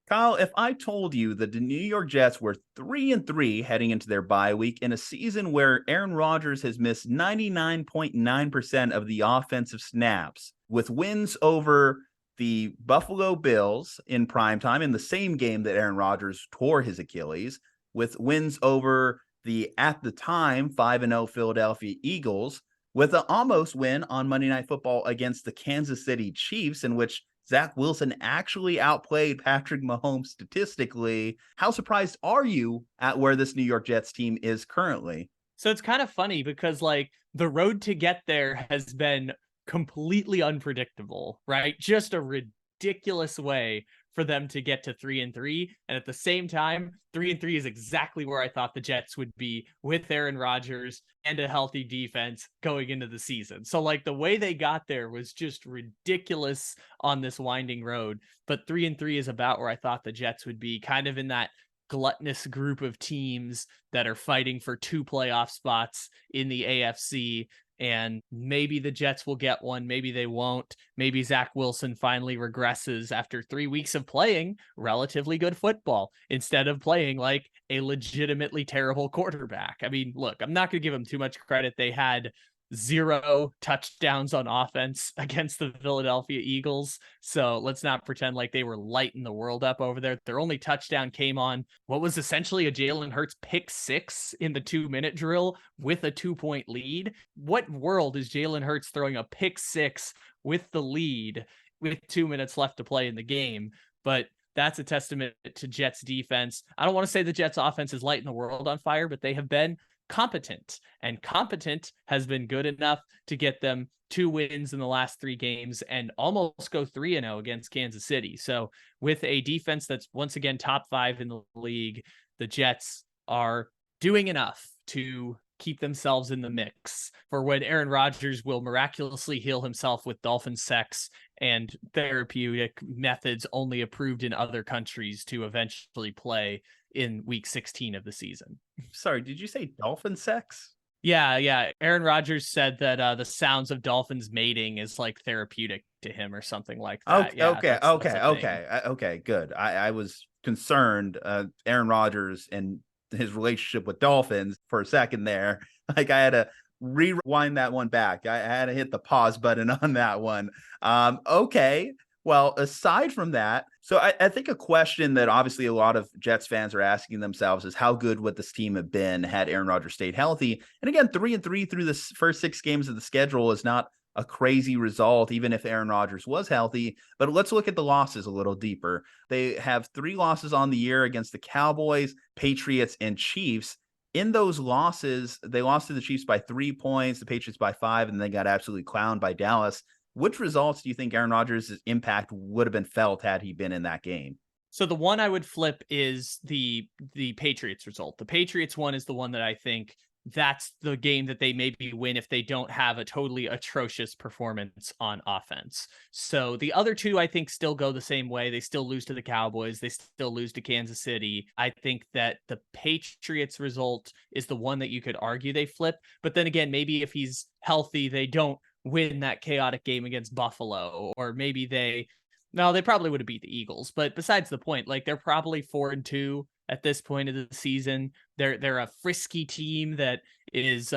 Kyle, if I told you that the New York Jets were 3-3 heading into their bye week in a season where Aaron Rodgers has missed 99.9% of the offensive snaps, with wins over the Buffalo Bills in primetime in the same game that Aaron Rodgers tore his Achilles, with wins over the at the time 5-0 Philadelphia Eagles, with an almost win on Monday Night Football against the Kansas City Chiefs, in which Zach Wilson actually outplayed Patrick Mahomes statistically. How surprised are you at where this New York Jets team is currently? So it's kind of funny because like the road to get there has been completely unpredictable, right? Just a ridiculous way for them to get to 3-3. And at the same time, 3-3 is exactly where I thought the Jets would be with Aaron Rodgers and a healthy defense going into the season. So like the way they got there was just ridiculous on this winding road. But 3-3 is about where I thought the Jets would be, kind of in that gluttonous group of teams that are fighting for 2 playoff spots in the AFC. And maybe the Jets will get one. Maybe they won't. Maybe Zach Wilson finally regresses after 3 weeks of playing relatively good football instead of playing like a legitimately terrible quarterback. I mean, look, I'm not going to give them too much credit. They had 0 touchdowns on offense against the Philadelphia Eagles. So let's not pretend like they were lighting the world up over there. Their only touchdown came on what was essentially a Jalen Hurts pick 6 in the 2-minute drill with a 2-point lead. What world is Jalen Hurts throwing a pick 6 with the lead with 2 minutes left to play in the game? But that's a testament to Jets defense. I don't want to say the Jets offense is lighting the world on fire, but they have been competent, and competent has been good enough to get them 2 wins in the last 3 games and almost go 3-0 against Kansas City. So with a defense that's once again top 5 in the league, the Jets are doing enough to keep themselves in the mix for when Aaron Rodgers will miraculously heal himself with dolphin sex and therapeutic methods only approved in other countries to eventually play in week 16 of the season. Sorry, did you say dolphin sex? Yeah. Aaron Rodgers said that the sounds of dolphins mating is like therapeutic to him or something like that. Okay, Yeah, okay, that's okay, a thing. okay, okay, good. I was concerned, Aaron Rodgers and his relationship with dolphins for a second there. Like I had to rewind that one back. I had to hit the pause button on that one. Okay. Well, aside from that, so I think a question that obviously a lot of Jets fans are asking themselves is how good would this team have been had Aaron Rodgers stayed healthy? And again, 3-3 through the first 6 games of the schedule is not a crazy result, even if Aaron Rodgers was healthy. But let's look at the losses a little deeper. They have 3 losses on the year against the Cowboys, Patriots, and Chiefs. In those losses, they lost to the Chiefs by 3 points, the Patriots by 5, and they got absolutely clowned by Dallas. Which results do you think Aaron Rodgers' impact would have been felt had he been in that game? So the one I would flip is the Patriots result. The Patriots one is the one that I think that's the game that they maybe win if they don't have a totally atrocious performance on offense. So the other two I think still go the same way. They still lose to the Cowboys, they still lose to Kansas City. I think that the Patriots result is the one that you could argue they flip, but then again, maybe if he's healthy, they don't win that chaotic game against Buffalo, or maybe they probably would have beat the Eagles, but besides the point, like they're probably 4-2 at this point of the season. They're a frisky team that is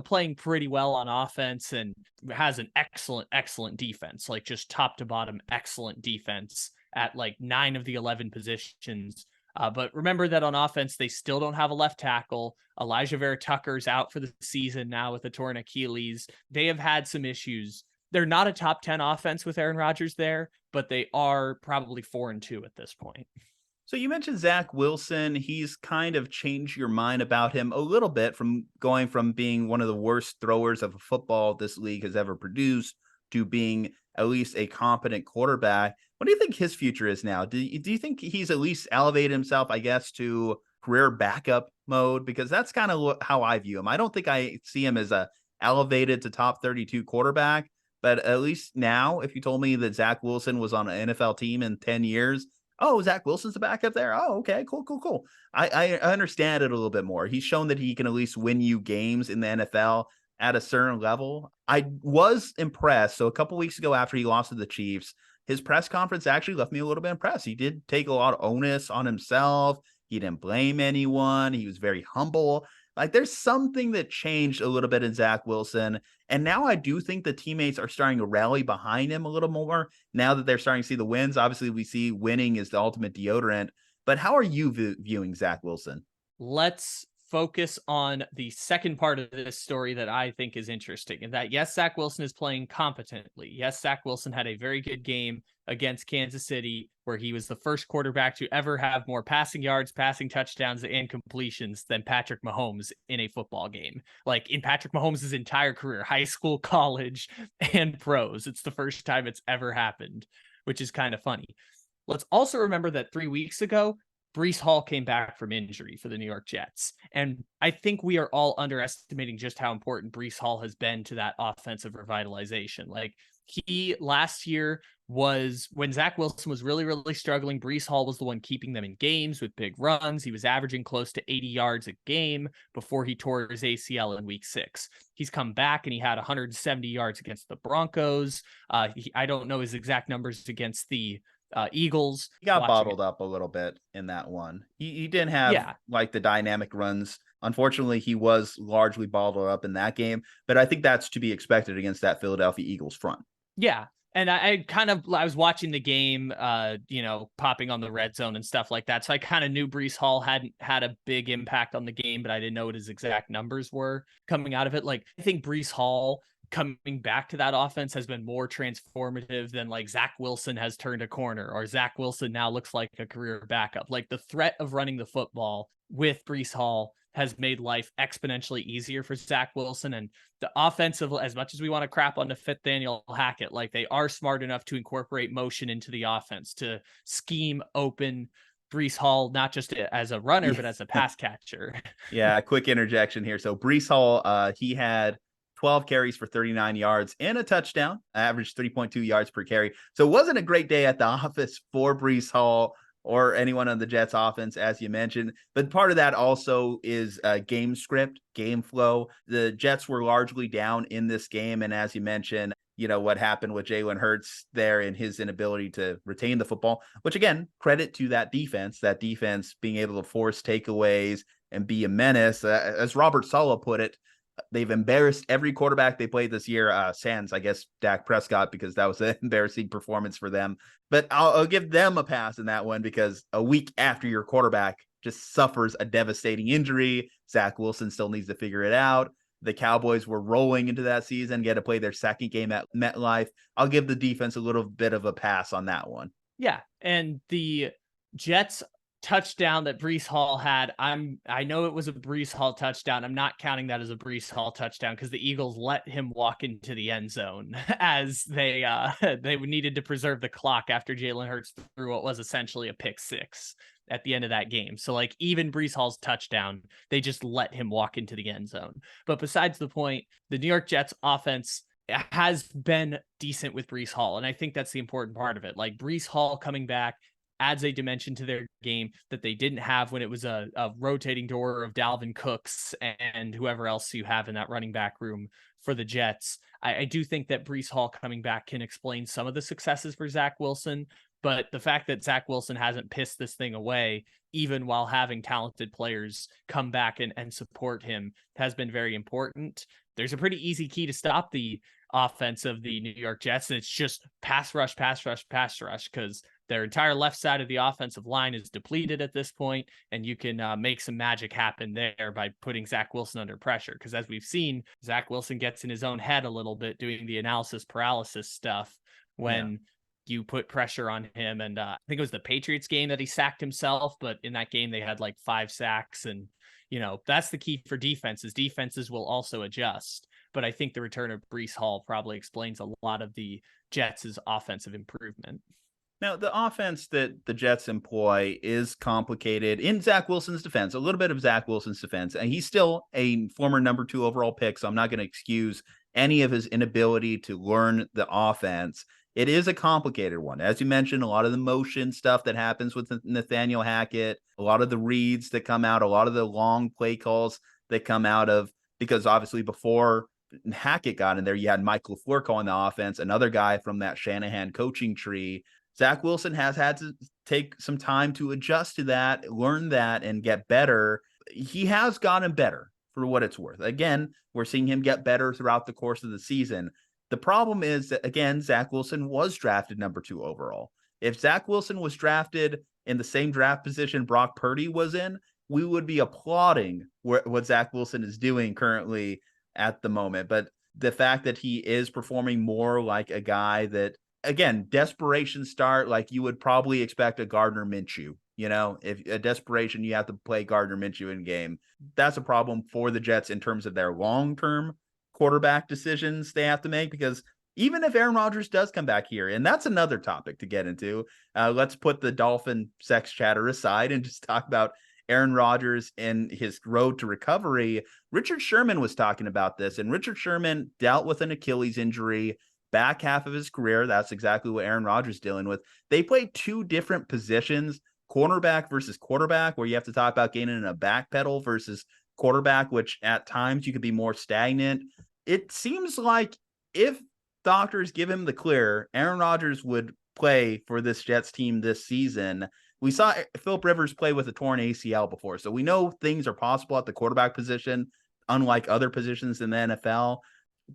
playing pretty well on offense and has an excellent defense, like just top to bottom excellent defense at like 9 of the 11 positions. But remember that on offense, they still don't have a left tackle. Elijah Vera Tucker's out for the season now with a torn Achilles. They have had some issues. They're not a top 10 offense with Aaron Rodgers there, but they are probably 4-2 at this point. So you mentioned Zach Wilson. He's kind of changed your mind about him a little bit from going from being one of the worst throwers of a football this league has ever produced to being at least a competent quarterback. What do you think his future is now? Do you think he's at least elevated himself, I guess, to career backup mode? Because that's kind of how I view him. I don't think I see him as a elevated to top 32 quarterback, but at least now, if you told me that Zach Wilson was on an NFL team in 10 years, oh, Zach Wilson's the backup there. Oh, okay, cool. I understand it a little bit more. He's shown that he can at least win you games in the NFL. at a certain level. I was impressed. So a couple weeks ago after he lost to the Chiefs, his press conference actually left me a little bit impressed. He did take a lot of onus on himself. He didn't blame anyone. He was very humble. Like there's something that changed a little bit in Zach Wilson. And now I do think the teammates are starting to rally behind him a little more now that they're starting to see the wins. Obviously, we see winning is the ultimate deodorant. But how are you viewing Zach Wilson? Let's focus on the second part of this story that I think is interesting, and that yes, Zach Wilson is playing competently. Yes, Zach Wilson had a very good game against Kansas City, where he was the first quarterback to ever have more passing yards, passing touchdowns, and completions than Patrick Mahomes in a football game. Like in Patrick Mahomes' entire career, high school, college, and pros. It's the first time it's ever happened, which is kind of funny. Let's also remember that 3 weeks ago, Breece Hall came back from injury for the New York Jets. And I think we are all underestimating just how important Breece Hall has been to that offensive revitalization. Like he last year was when Zach Wilson was really, really struggling. Breece Hall was the one keeping them in games with big runs. He was averaging close to 80 yards a game before he tore his ACL in week 6. He's come back and he had 170 yards against the Broncos. I don't know his exact numbers against the Eagles. He got bottled up a little bit in that one. He didn't have like the dynamic runs. Unfortunately, he was largely bottled up in that game, but I think that's to be expected against that Philadelphia Eagles front. Yeah. And I was watching the game, popping on the red zone and stuff like that. So I kind of knew Breece Hall hadn't had a big impact on the game, but I didn't know what his exact numbers were coming out of it. Like I think Breece Hall coming back to that offense has been more transformative than like Zach Wilson has turned a corner, or Zach Wilson now looks like a career backup. Like the threat of running the football with Breece Hall has made life exponentially easier for Zach Wilson. And the offensive, as much as we want to crap on the Nathaniel Hackett, like they are smart enough to incorporate motion into the offense to scheme open Breece Hall, not just as a runner, but as a pass catcher. Yeah, quick interjection here. So Breece Hall, he had 12 carries for 39 yards and a touchdown, averaged 3.2 yards per carry. So it wasn't a great day at the office for Breece Hall or anyone on the Jets offense, as you mentioned. But part of that also is game script, game flow. The Jets were largely down in this game. And as you mentioned, what happened with Jalen Hurts there and his inability to retain the football, which again, credit to that defense being able to force takeaways and be a menace. As Robert Saleh put it, they've embarrassed every quarterback they played this year. Sans, I guess, Dak Prescott, because that was an embarrassing performance for them. But I'll give them a pass in that one, because a week after your quarterback just suffers a devastating injury, Zach Wilson still needs to figure it out. The Cowboys were rolling into that season, get to play their second game at MetLife. I'll give the defense a little bit of a pass on that one. Yeah, and the Jets touchdown that Breece Hall had, I know it was a Breece Hall touchdown. I'm not counting that as a Breece Hall touchdown because the Eagles let him walk into the end zone as they needed to preserve the clock after Jalen Hurts threw what was essentially a pick six at the end of that game. So like even Breece Hall's touchdown, they just let him walk into the end zone. But besides the point, the New York Jets offense has been decent with Breece Hall. And I think that's the important part of it. Like Breece Hall coming back adds a dimension to their game that they didn't have when it was a rotating door of Dalvin Cooks and whoever else you have in that running back room for the Jets. I do think that Breece Hall coming back can explain some of the successes for Zach Wilson, but the fact that Zach Wilson hasn't pissed this thing away, even while having talented players come back and support him, has been very important. There's a pretty easy key to stop the offense of the New York Jets, and it's just pass rush, because their entire left side of the offensive line is depleted at this point, and you can make some magic happen there by putting Zach Wilson under pressure. Because as we've seen, Zach Wilson gets in his own head a little bit doing the analysis paralysis stuff when you put pressure on him. And I think it was the Patriots game that he sacked himself, but in that game they had like 5 sacks. And, that's the key for defenses. Defenses will also adjust. But I think the return of Breece Hall probably explains a lot of the Jets' offensive improvement. Now, the offense that the Jets employ is complicated in Zach Wilson's defense, a little bit of Zach Wilson's defense. And he's still a former number 2 overall pick, so I'm not going to excuse any of his inability to learn the offense. It is a complicated one. As you mentioned, a lot of the motion stuff that happens with Nathaniel Hackett, a lot of the reads that come out, a lot of the long play calls that come out of, because obviously before Hackett got in there, you had Mike LaFleur calling the offense, another guy from that Shanahan coaching tree. Zach Wilson has had to take some time to adjust to that, learn that, and get better. He has gotten better for what it's worth. Again, we're seeing him get better throughout the course of the season. The problem is that, again, Zach Wilson was drafted number 2 overall. If Zach Wilson was drafted in the same draft position Brock Purdy was in, we would be applauding what Zach Wilson is doing currently at the moment. But the fact that he is performing more like a guy that, again, desperation start, like you would probably expect a Gardner Minshew. If a desperation, you have to play Gardner Minshew in game. That's a problem for the Jets in terms of their long-term quarterback decisions they have to make, because even if Aaron Rodgers does come back here, and that's another topic to get into, let's put the Dolphin sex chatter aside and just talk about Aaron Rodgers and his road to recovery. Richard Sherman was talking about this, and Richard Sherman dealt with an Achilles injury back half of his career. That's exactly what Aaron Rodgers is dealing with. They play 2 different positions, cornerback versus quarterback, where you have to talk about gaining a back pedal versus quarterback, which at times you could be more stagnant. It seems like if doctors give him the clear, Aaron Rodgers would play for this Jets team this season. We saw Philip Rivers play with a torn ACL before, so we know things are possible at the quarterback position, unlike other positions in the NFL.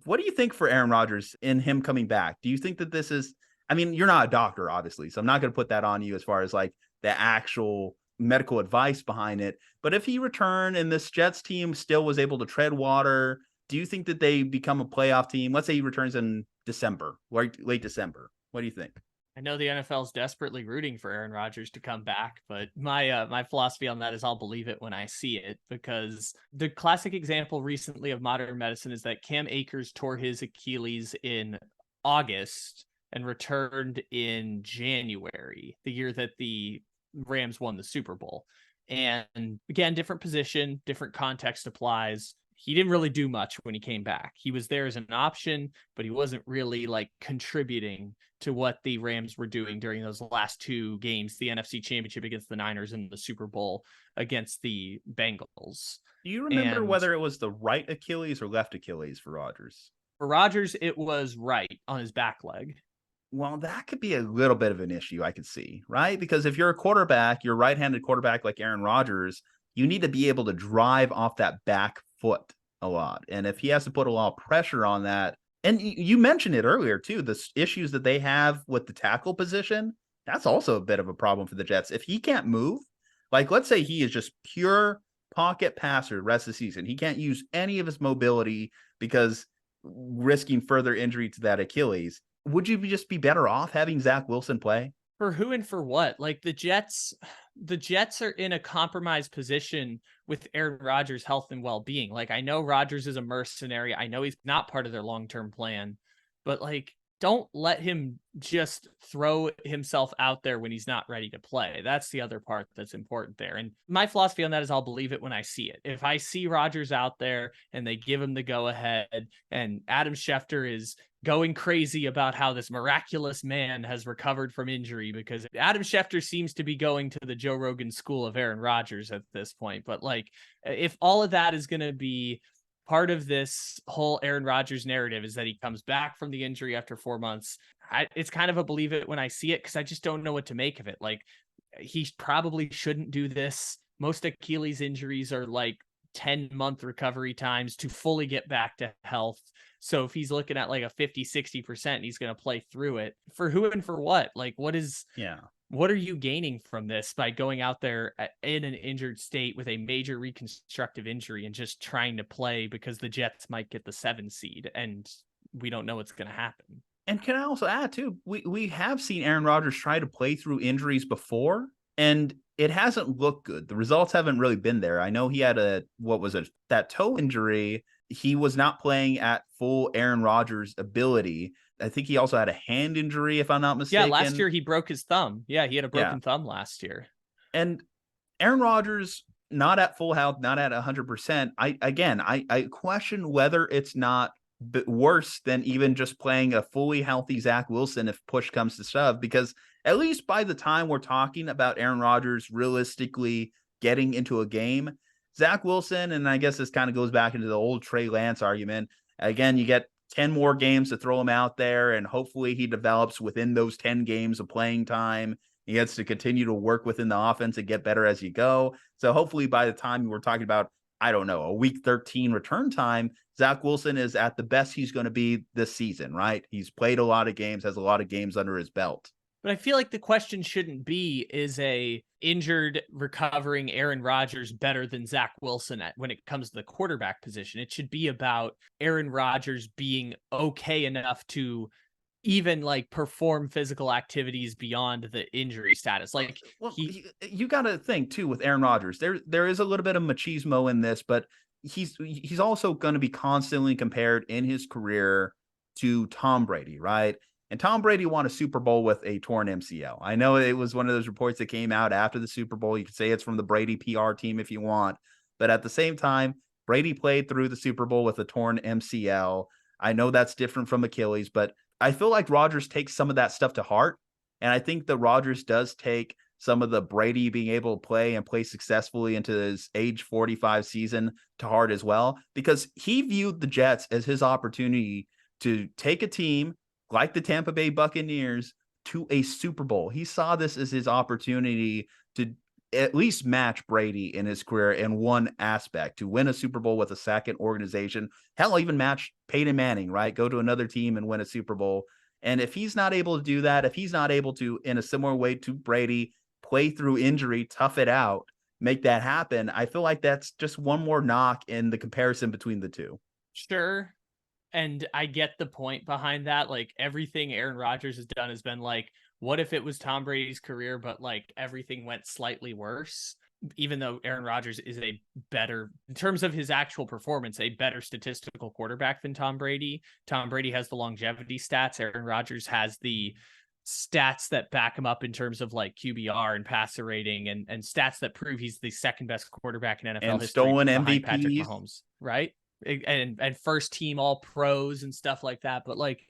What do you think for Aaron Rodgers in him coming back? Do you think that this is, I mean, you're not a doctor, obviously, so I'm not going to put that on you as far as like the actual medical advice behind it. But if he returned and this Jets team still was able to tread water, do you think that they become a playoff team? Let's say he returns in December, late December. What do you think? I know the NFL is desperately rooting for Aaron Rodgers to come back, but my philosophy on that is I'll believe it when I see it, because the classic example recently of modern medicine is that Cam Akers tore his Achilles in August and returned in January, the year that the Rams won the Super Bowl. And again, different position, different context applies. He didn't really do much when he came back. He was there as an option, but he wasn't really like contributing to what the Rams were doing during those last 2 games, the NFC Championship against the Niners and the Super Bowl against the Bengals. Do you remember whether it was the right Achilles or left Achilles for Rodgers? For Rodgers, it was right on his back leg. Well, that could be a little bit of an issue, I could see, right? Because if you're a quarterback, you're a right-handed quarterback like Aaron Rodgers, you need to be able to drive off that back foot a lot. And if he has to put a lot of pressure on that, and you mentioned it earlier too, the issues that they have with the tackle position, that's also a bit of a problem for the Jets. If he can't move, like let's say he is just pure pocket passer the rest of the season, he can't use any of his mobility because risking further injury to that Achilles. Would you just be better off having Zach Wilson play? For who and for what? Like the Jets are in a compromised position with Aaron Rodgers' health and well-being. Like I know Rodgers is a mercenary. I know he's not part of their long-term plan, but like don't let him just throw himself out there when he's not ready to play. That's the other part that's important there. And my philosophy on that is I'll believe it when I see it. If I see Rodgers out there and they give him the go ahead and Adam Schefter is going crazy about how this miraculous man has recovered from injury, because Adam Schefter seems to be going to the Joe Rogan school of Aaron Rodgers at this point. But like, if all of that is going to be part of this whole Aaron Rodgers narrative is that he comes back from the injury after 4 months, it's kind of a believe it when I see it, because I just don't know what to make of it. Like he probably shouldn't do this. Most Achilles injuries are like 10-month recovery times to fully get back to health. So if he's looking at like a 50-60%, he's going to play through it. For who and for what? Like what are you gaining from this by going out there in an injured state with a major reconstructive injury and just trying to play because the Jets might get the 7 seed and we don't know what's going to happen? And can I also add too, we have seen Aaron Rodgers try to play through injuries before, and it hasn't looked good. The results haven't really been there. I know he had that toe injury. He was not playing at full Aaron Rodgers ability. I think he also had a hand injury, if I'm not mistaken. Yeah, last year he broke his thumb. Yeah, he had a broken thumb last year. And Aaron Rodgers, not at full health, not at 100%. I question whether it's not worse than even just playing a fully healthy Zach Wilson if push comes to shove, because at least by the time we're talking about Aaron Rodgers realistically getting into a game, Zach Wilson, and I guess this kind of goes back into the old Trey Lance argument, Again, you get 10 more games to throw him out there, and hopefully he develops within those 10 games of playing time. He gets to continue to work within the offense and get better as you go. So hopefully by the time we're talking about, I don't know, a week 13 return time, Zach Wilson is at the best he's going to be this season, right? He's played a lot of games, has a lot of games under his belt. But I feel like the question shouldn't be, is a injured, recovering Aaron Rodgers better than Zach Wilson when it comes to the quarterback position? It should be about Aaron Rodgers being okay enough to even like perform physical activities beyond the injury status. Like, well, you got to think too with Aaron Rodgers. There is a little bit of machismo in this, but he's also going to be constantly compared in his career to Tom Brady, right? And Tom Brady won a Super Bowl with a torn MCL. I know it was one of those reports that came out after the Super Bowl. You could say it's from the Brady PR team if you want. But at the same time, Brady played through the Super Bowl with a torn MCL. I know that's different from Achilles, but I feel like Rodgers takes some of that stuff to heart. And I think that Rodgers does take some of the Brady being able to play and play successfully into his age 45 season to heart as well, because he viewed the Jets as his opportunity to take a team like the Tampa Bay Buccaneers to a Super Bowl. He saw this as his opportunity to at least match Brady in his career in one aspect, to win a Super Bowl with a second organization. Hell, even match Peyton Manning, right? Go to another team and win a Super Bowl. And if he's not able to do that, if he's not able to, in a similar way to Brady, play through injury, tough it out, make that happen, I feel like that's just one more knock in the comparison between the two. Sure. And I get the point behind that. Like, everything Aaron Rodgers has done has been like, what if it was Tom Brady's career, but like everything went slightly worse? Even though Aaron Rodgers is a better, in terms of his actual performance, a better statistical quarterback than Tom Brady. Tom Brady has the longevity stats. Aaron Rodgers has the stats that back him up in terms of like QBR and passer rating and stats that prove he's the second best quarterback in NFL and history stolen behind Patrick MVPs. Mahomes, right? And first team all pros and stuff like that. But like,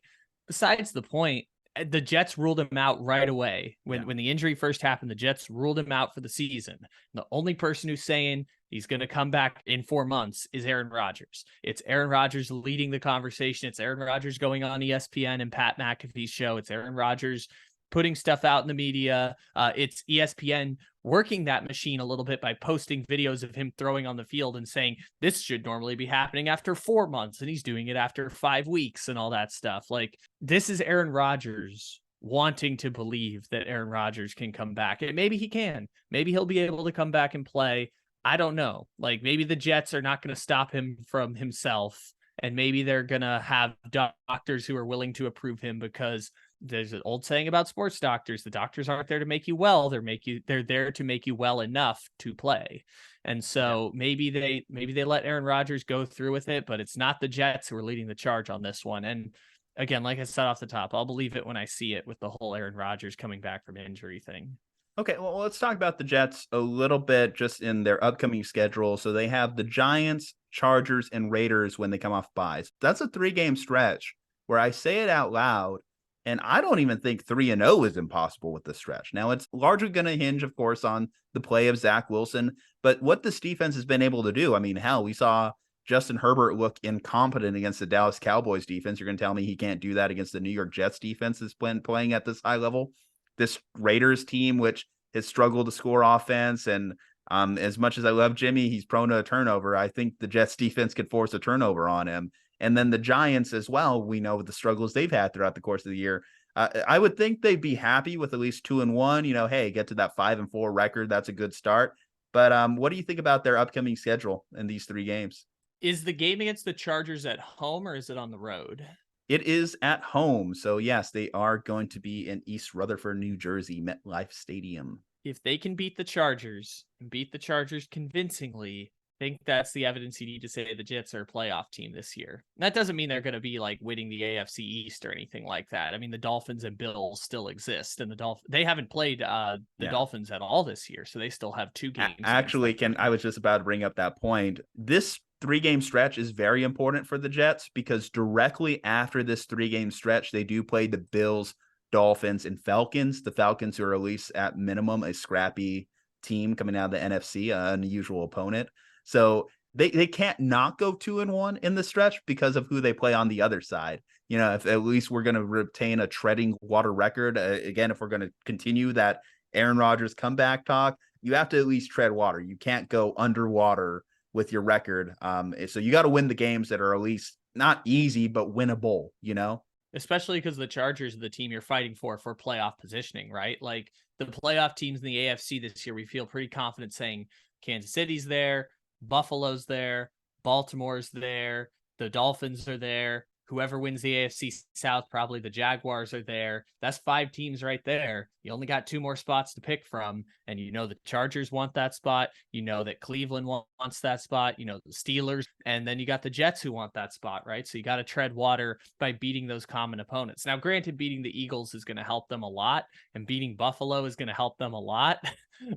besides the point, the Jets ruled him out right away. When the injury first happened, the Jets ruled him out for the season. The only person who's saying he's going to come back in 4 months is Aaron Rodgers. It's Aaron Rodgers leading the conversation. It's Aaron Rodgers going on ESPN and Pat McAfee's show. It's Aaron Rodgers putting stuff out in the media. It's ESPN working that machine a little bit by posting videos of him throwing on the field and saying this should normally be happening after 4 months and he's doing it after 5 weeks and all that stuff. Like, this is Aaron Rodgers wanting to believe that Aaron Rodgers can come back. And maybe he can. Maybe he'll be able to come back and play. I don't know. Like, maybe the Jets are not going to stop him from himself, and maybe they're going to have doctors who are willing to approve him, because there's an old saying about sports doctors: the doctors aren't there to make you well, they're there to make you well enough to play. And so maybe they let Aaron Rodgers go through with it, but it's not the Jets who are leading the charge on this one. And again, like I said off the top, I'll believe it when I see it with the whole Aaron Rodgers coming back from injury thing. Okay, well, let's talk about the Jets a little bit just in their upcoming schedule. So they have the Giants, Chargers, and Raiders when they come off buys. That's a 3-game stretch where I say it out loud, and I don't even think 3-0 is impossible with this stretch. Now, it's largely going to hinge, of course, on the play of Zach Wilson, but what this defense has been able to do. I mean, hell, we saw Justin Herbert look incompetent against the Dallas Cowboys defense. You're going to tell me he can't do that against the New York Jets defense that's been playing at this high level? This Raiders team, which has struggled to score offense, and as much as I love Jimmy, he's prone to a turnover. I think the Jets defense could force a turnover on him. And then the Giants as well, we know the struggles they've had throughout the course of the year. I would think they'd be happy with at least 2-1. You know, hey, get to that 5-4 record. That's a good start. But what do you think about their upcoming schedule in these 3 games? Is the game against the Chargers at home or is it on the road? It is at home. So, yes, they are going to be in East Rutherford, New Jersey, MetLife Stadium. If they can beat the Chargers and beat the Chargers convincingly, I think that's the evidence you need to say the Jets are a playoff team this year. That doesn't mean they're going to be like winning the AFC East or anything like that. I mean, the Dolphins and Bills still exist, and they haven't played the Dolphins at all this year, so they still have 2 games. Actually, I was just about to bring up that point. This 3-game stretch is very important for the Jets because directly after this 3-game stretch, they do play the Bills, Dolphins, and Falcons. The Falcons, who are at least at minimum a scrappy team coming out of the NFC, an unusual opponent. So they can't not go 2-1 in the stretch because of who they play on the other side. You know, if at least we're going to retain a treading water record, again, if we're going to continue that Aaron Rodgers comeback talk, you have to at least tread water. You can't go underwater with your record. So you got to win the games that are at least not easy, but winnable, you know? Especially because the Chargers are the team you're fighting for playoff positioning, right? Like the playoff teams in the AFC this year, we feel pretty confident saying Kansas City's there, Buffalo's there, Baltimore's there, the Dolphins are there. Whoever wins the AFC South, probably the Jaguars are there. That's 5 teams right there. You only got 2 more spots to pick from. And you know the Chargers want that spot. You know that Cleveland wants that spot. You know the Steelers. And then you got the Jets who want that spot, right? So you got to tread water by beating those common opponents. Now, granted, beating the Eagles is going to help them a lot. And beating Buffalo is going to help them a lot.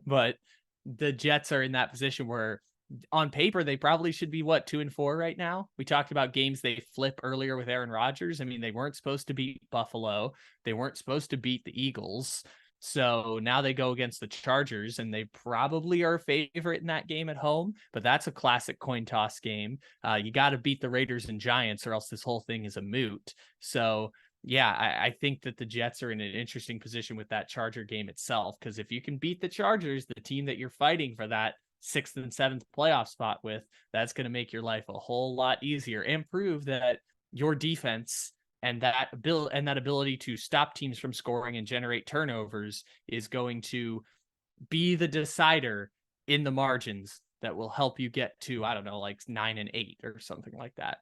But the Jets are in that position where on paper, they probably should be 2-4 right now. We talked about games they flip earlier with Aaron Rodgers. I mean, they weren't supposed to beat Buffalo. They weren't supposed to beat the Eagles. So now they go against the Chargers, and they probably are a favorite in that game at home. But that's a classic coin toss game. You got to beat the Raiders and Giants, or else this whole thing is a moot. So yeah, I think that the Jets are in an interesting position with that Charger game itself, because if you can beat the Chargers, the team that you're fighting for that 6th and 7th playoff spot with, that's going to make your life a whole lot easier and prove that your defense and that ability to stop teams from scoring and generate turnovers is going to be the decider in the margins that will help you get to, I don't know, like 9-8 or something like that.